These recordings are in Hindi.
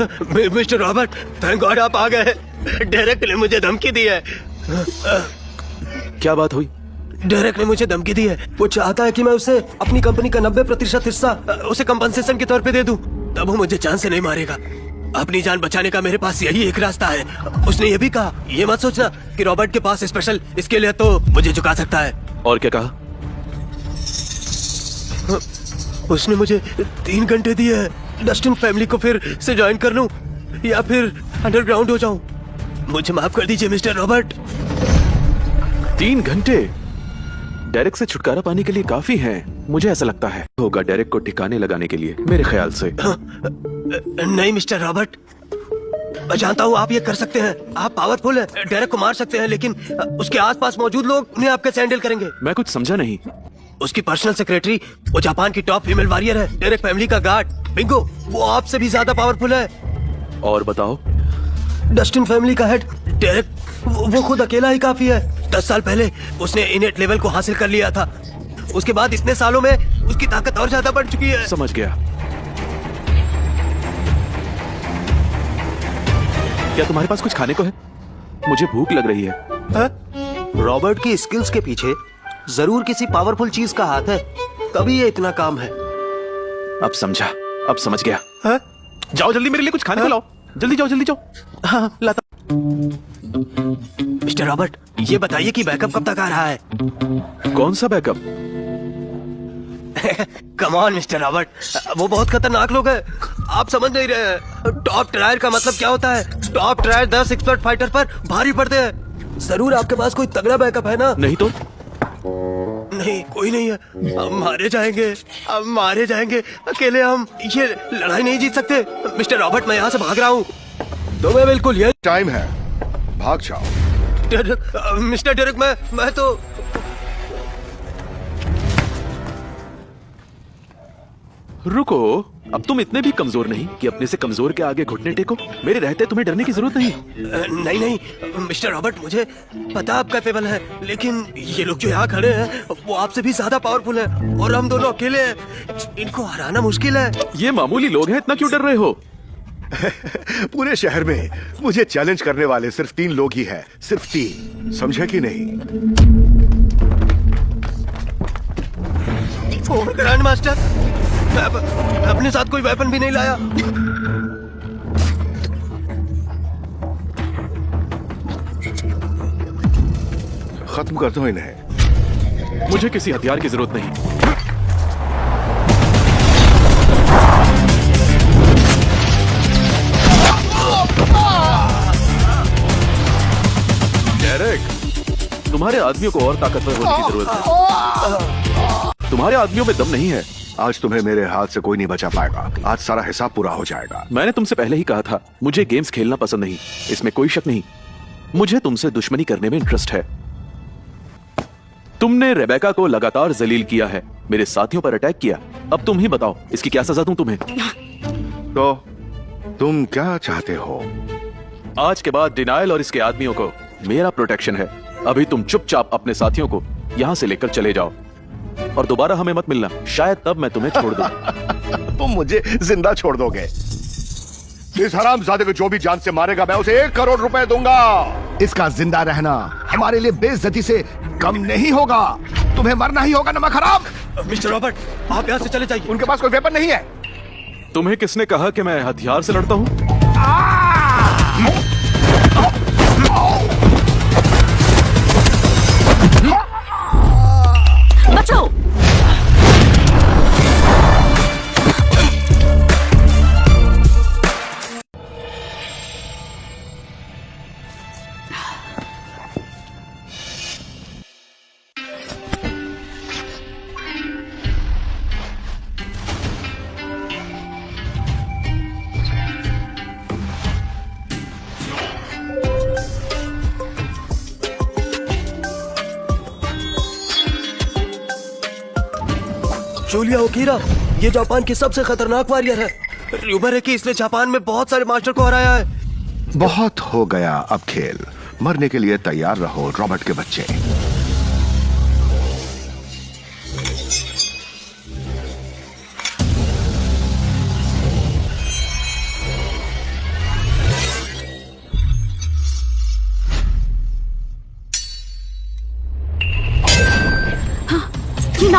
मिस्टर रॉबर्ट, थैंक गॉड आप आ गए। डेरेक ने मुझे धमकी दी है। क्या बात हुई? डेरेक ने मुझे धमकी दी है। वो चाहता है कि मैं उसे अपनी कंपनी का 90% हिस्सा उसे कंपनसेशन के तौर पे दे दूं। तब वो मुझे जान से नहीं मारेगा। अपनी जान बचाने का मेरे पास यही एक रास्ता है। उसने ये भी कहा, ये मत सोचना कि रॉबर्ट के पास स्पेशल स्किल है तो मुझे झुका सकता है। और क्या कहा? उसने मुझे 3 घंटे दिए हैं। डस्टिन फैमिली को फिर से ज्वाइन कर लूं या फिर अंडरग्राउंड हो जाऊं। मुझे माफ कर दीजिए मिस्टर रॉबर्ट। 3 घंटे डेरेक से छुटकारा पाने के लिए काफी हैं। मुझे ऐसा लगता है होगा डेरेक को ठिकाने लगाने के लिए, मेरे ख्याल से। नहीं मिस्टर रॉबर्ट, मैं जानता हूँ आप ये कर सकते हैं। आप पावरफुल हैं, डेरेक को मार सकते हैं, लेकिन उसके आसपास मौजूद लोग उन्हें आप कैसे हैंडल करेंगे? मैं कुछ समझा नहीं। उसकी पर्सनल सेक्रेटरी वो जापान की टॉप फीमेल वॉरियर है। डेरेक फैमिली का गार्ड बिंगो वो आपसे भी ज्यादा पावरफुल है। और बताओ? डस्टिन फैमिली का हेड डेरेक वो खुद अकेला ही काफी है। 10 साल पहले उसने इनेट लेवल को हासिल कर लिया था। उसके बाद इतने सालों में उसकी ताकत और ज्यादा बढ़ चुकी है। समझ गया। क्या तुम्हारे पास कुछ खाने को है? मुझे भूख लग रही है। रॉबर्ट की स्किल्स के पीछे जरूर किसी पावरफुल चीज का हाथ है, तभी ये इतना काम है। अब समझा, अब समझ गया। है? जाओ जल्दी मेरे लिए कुछ खाने को लाओ। जल्दी जाओ, जल्दी जाओ। हाँ, लाता। मिस्टर रॉबर्ट, ये बताइए कि बैकअप कब तक आ रहा है? कौन सा backup? Come on mister Robert, वो बहुत खतरनाक लोग हैं। आप समझ नहीं रहे हैं। टॉप ट्रायर का मतलब क्या होता है? टॉप ट्रायर 10 एक्सपर्ट फाइटर पर भारी पड़ते हैं। जरूर आपके पास कोई तगड़ा बैकअप है ना? नहीं तो? नहीं, कोई नहीं है। हम मारे जाएंगे, हम मारे जाएंगे। अकेले हम ये लड़ाई नहीं जीत सकते। मिस्टर रॉबर्ट, मैं यहाँ से भाग रहा हूँ। तो मैं बिल्कुल ये टाइम है, भाग जाओ। मिस्टर डेरेक, मैं तो रुको, अब तुम इतने भी कमजोर नहीं कि अपने से कमजोर के आगे घुटने टेको। मेरे रहते तुम्हें डरने की जरूरत नहीं। नहीं मिस्टर रॉबर्ट, मुझे पता आप कैपेबल है, लेकिन ये लोग जो यहाँ खड़े हैं वो आपसे भी ज्यादा पावरफुल है और हम दोनों अकेले हैं। इनको हराना मुश्किल है। ये मामूली लोग हैं, इतना क्यों डर रहे हो? पूरे शहर में मुझे चैलेंज करने वाले सिर्फ 3 लोग ही हैं, सिर्फ 3। समझे कि नहीं? ग्रैंड मास्टर, मैं अपने साथ कोई वेपन भी नहीं लाया। खत्म कर दो इन्हें। मुझे किसी हथियार की जरूरत नहीं। डेरेक, तुम्हारे आदमियों को और ताकतवर होने की जरूरत है। तुम्हारे आदमियों में दम नहीं है। आज तुम्हें मेरे हाथ से कोई नहीं बचा पाएगा। आज सारा हिसाब पूरा हो जाएगा। मैंने तुमसे पहले ही कहा था, मुझे गेम्स खेलना पसंद नहीं। इसमें कोई शक नहीं। मुझे तुमसे दुश्मनी करने में इंटरेस्ट है। तुमने रेबेका को लगातार जलील किया है, मेरे साथियों पर अटैक किया। अब तुम ही बताओ, इसकी क्या सजा दूं तुम्हें? तो तुम क्या चाहते हो? आज के बाद डिनायल और इसके आदमियों को मेरा प्रोटेक्शन है। अभी तुम चुपचाप अपने साथियों को यहाँ से लेकर चले जाओ और दोबारा हमें मत मिलना। शायद तब मैं तुम्हें छोड़ दूं। तुम मुझे जिंदा छोड़ दोगे? इस हरामजादे को जो भी जान से मारेगा मैं उसे 1 करोड़ रुपए दूंगा। इसका जिंदा रहना हमारे लिए बेइज्जती से कम नहीं होगा। तुम्हें मरना ही होगा, नमक हराम। मिस्टर रॉबर्ट, आप यहाँ से चले जाइए। उनके पास कोई वेपन नहीं है। तुम्हें किसने कहा कि मैं हथियार से लड़ता हूँ? बचाओ! जूलिया ओकीरा, ये जापान की सबसे खतरनाक वॉरियर है। रूमर है कि इसने जापान में बहुत सारे मास्टर को हराया है। बहुत हो गया अब खेल। मरने के लिए तैयार रहो रॉबर्ट के बच्चे।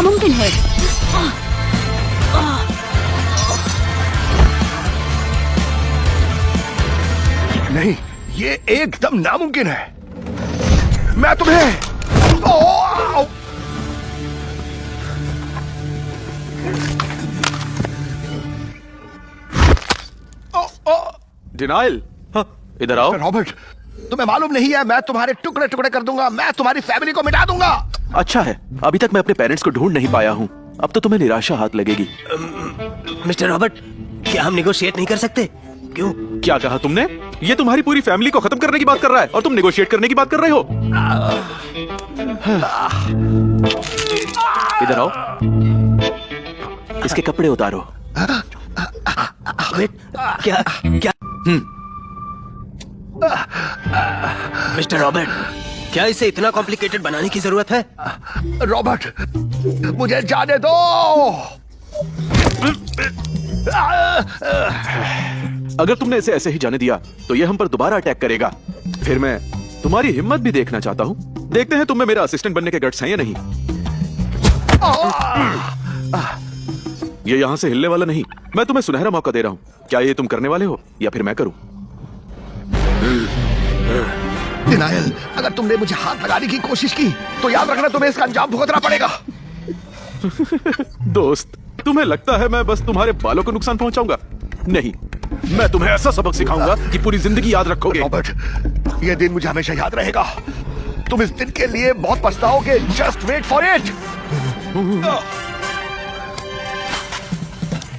नामुमकिन है। नहीं, ये एकदम नामुमकिन है। मैं तुम्हें आओ! डिनायल, इधर आओ। रॉबर्ट, तुम्हें मालूम नहीं है, मैं तुम्हारे टुकड़े टुकड़े कर दूंगा, मैं तुम्हारी फैमिली को मिटा दूंगा। अच्छा है, अभी तक मैं अपने पेरेंट्स को ढूंढ नहीं पाया हूँ। अब तो तुम्हें निराशा हाथ लगेगी। मिस्टर रॉबर्ट, क्या हम निगोशिएट नहीं कर सकते? क्यों? क्या कहा तुमने? ये तुम्हारी पूरी फैमिली को खत्म करने की बात कर रहा है और तुम नेगोशिएट करने की बात कर रहे हो। इधर आओ, इसके कपड़े उतारो। वेट, क्या क्या? मिस्टर रॉबर्ट, क्या इसे इतना कॉम्प्लिकेटेड बनाने की जरूरत है? रॉबर्ट, मुझे जाने दो। अगर तुमने इसे ऐसे ही जाने दिया तो ये हम पर दोबारा अटैक करेगा। फिर मैं तुम्हारी हिम्मत भी देखना चाहता हूँ। देखते हैं तुम्हें मेरा असिस्टेंट बनने के गट्स हैं या नहीं। ये यहाँ से हिलने वाला नहीं। मैं तुम्हें सुनहरा मौका दे रहा हूँ। क्या ये तुम करने वाले हो या फिर मैं करूँ? डिनायल, अगर तुमने मुझे हाथ लगाने की कोशिश की तो याद रखना तुम्हें इसका अंजाम भुगतना पड़ेगा। दोस्त, तुम्हें लगता है मैं बस तुम्हारे बालों को नुकसान पहुंचाऊंगा? नहीं, मैं तुम्हें ऐसा सबक सिखाऊंगा कि पूरी जिंदगी याद रखोगे। रॉबर्ट, ये दिन मुझे हमेशा याद रहेगा। तुम इस दिन के लिए बहुत पछताओगे। Just wait for it.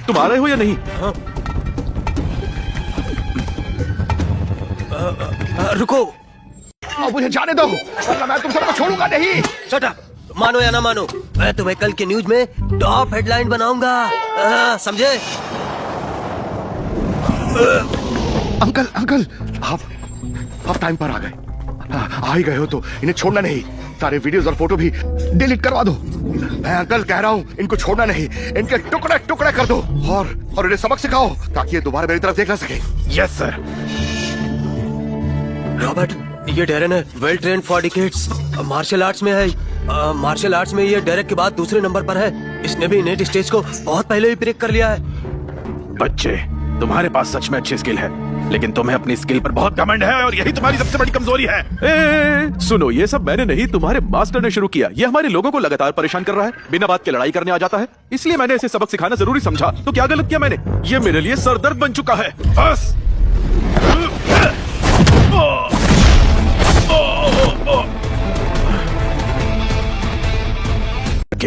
तुम आ रहे हो या नहीं? रुको, मुझे जाने दो, वरना मैं तुम सबको छोड़ूंगा नहीं। Shut up. मानो या ना मानो, मैं तुम्हें कल के न्यूज में टॉप हेडलाइन बनाऊंगा, समझे? अंकल, अंकल, आप टाइम पर आ गए। आ ही गए हो तो इन्हें छोड़ना नहीं। सारे वीडियोस और फोटो भी डिलीट करवा दो। मैं अंकल कह रहा हूँ, इनको छोड़ना नहीं, इनके टुकड़े टुकड़े कर दो और इन्हें सबक सिखाओ ताकि ये दोबारा मेरी तरफ देख ना सके। Yes sir. रॉबर्ट, ये डेरेन है, well train for decades, martial arts में है। मार्शल आर्ट्स में ये डेरेक के बाद दूसरे नंबर पर है। इसने भी नेट स्टेज को बहुत पहले ही ब्रेक कर लिया है। बच्चे, तुम्हारे पास सच में अच्छी स्किल है, लेकिन तुम्हें अपनी स्किल पर बहुत घमंड है और यही तुम्हारी सबसे बड़ी कमजोरी है। सुनो, ये सब मैंने नहीं, तुम्हारे मास्टर ने शुरू किया। ये हमारे लोगों को लगातार परेशान कर रहा है, बिना बात के लड़ाई करने आ जाता है। इसलिए मैंने इसे सबक सिखाना जरूरी समझा। तो क्या गलत किया मैंने? ये मेरे लिए सरदर्द बन चुका है। बस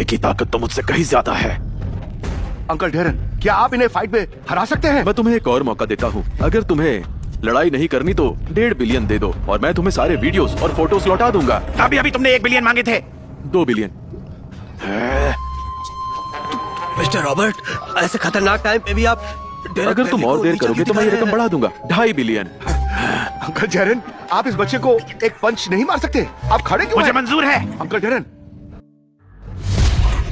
की ताकत तो मुझसे कहीं ज्यादा है। अंकल डेरन, क्या आप इन्हें फाइट में हरा सकते हैं? मैं तुम्हें एक और मौका देता हूँ। अगर तुम्हें लड़ाई नहीं करनी तो 1.5 बिलियन दे दो और मैं तुम्हें सारे वीडियोस और फोटोस लौटा दूंगा। अभी तुमने 1 बिलियन मांगे थे। 2 बिलियन। मिस्टर रॉबर्ट, ऐसे खतरनाक टाइम पे भी आप अगर तुम और देर करोगे तो मैं ये रकम बढ़ा दूंगा, 2.5 बिलियन। अंकल डेरन, आप इस बच्चे को एक पंच नहीं मार सकते? आप खड़े क्यों मुझे हैं? मंजूर है। अंकल डेरन,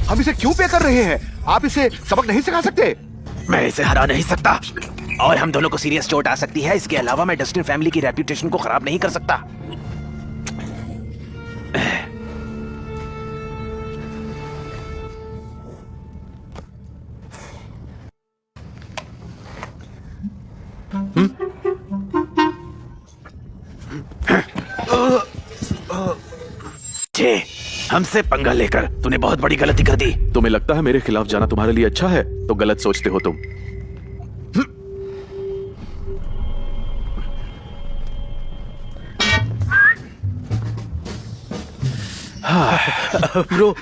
हम इसे क्यों पे कर रहे हैं? आप इसे सबक नहीं सिखा सकते? मैं इसे हरा नहीं सकता और हम दोनों को सीरियस चोट आ सकती है। इसके अलावा मैं डस्टिन फैमिली की रेप्यूटेशन को खराब नहीं कर सकता। हमसे पंगा लेकर तूने बहुत बड़ी गलती कर दी। तुम्हें लगता है मेरे खिलाफ जाना तुम्हारे लिए अच्छा है? तो गलत सोचते हो तुम। ब्रो,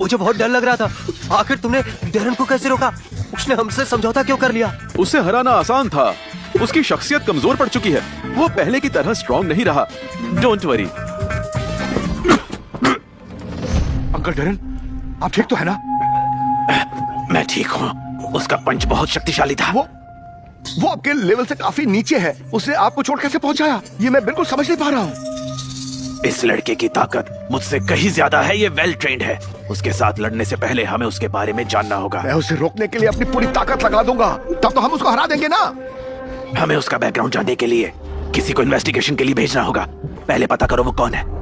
मुझे बहुत डर लग रहा था। आखिर तुमने डेरन को कैसे रोका? उसने हमसे समझौता क्यों कर लिया? उसे हराना आसान था। उसकी शख्सियत कमजोर पड़ चुकी है। वो पहले की तरह स्ट्रांग नहीं रहा। Don't worry. अंकल डेरन, आप ठीक तो है ना? मैं ठीक हूँ। उसका पंच बहुत शक्तिशाली था। वो आपके लेवल से काफी नीचे है। उसने आपको चोट कैसे पहुंचाया, ये मैं बिल्कुल समझ नहीं पा रहा हूँ। इस लड़के की ताकत मुझसे कहीं ज्यादा है। ये वेल ट्रेन्ड है। उसके साथ लड़ने से पहले हमें उसके बारे में जानना होगा। मैं उसे रोकने के लिए अपनी पूरी ताकत लगा दूंगा, तब तो हम उसको हरा देंगे ना। हमें उसका बैकग्राउंड जानने के लिए किसी को इन्वेस्टिगेशन के लिए भेजना होगा। पहले पता करो वो कौन है।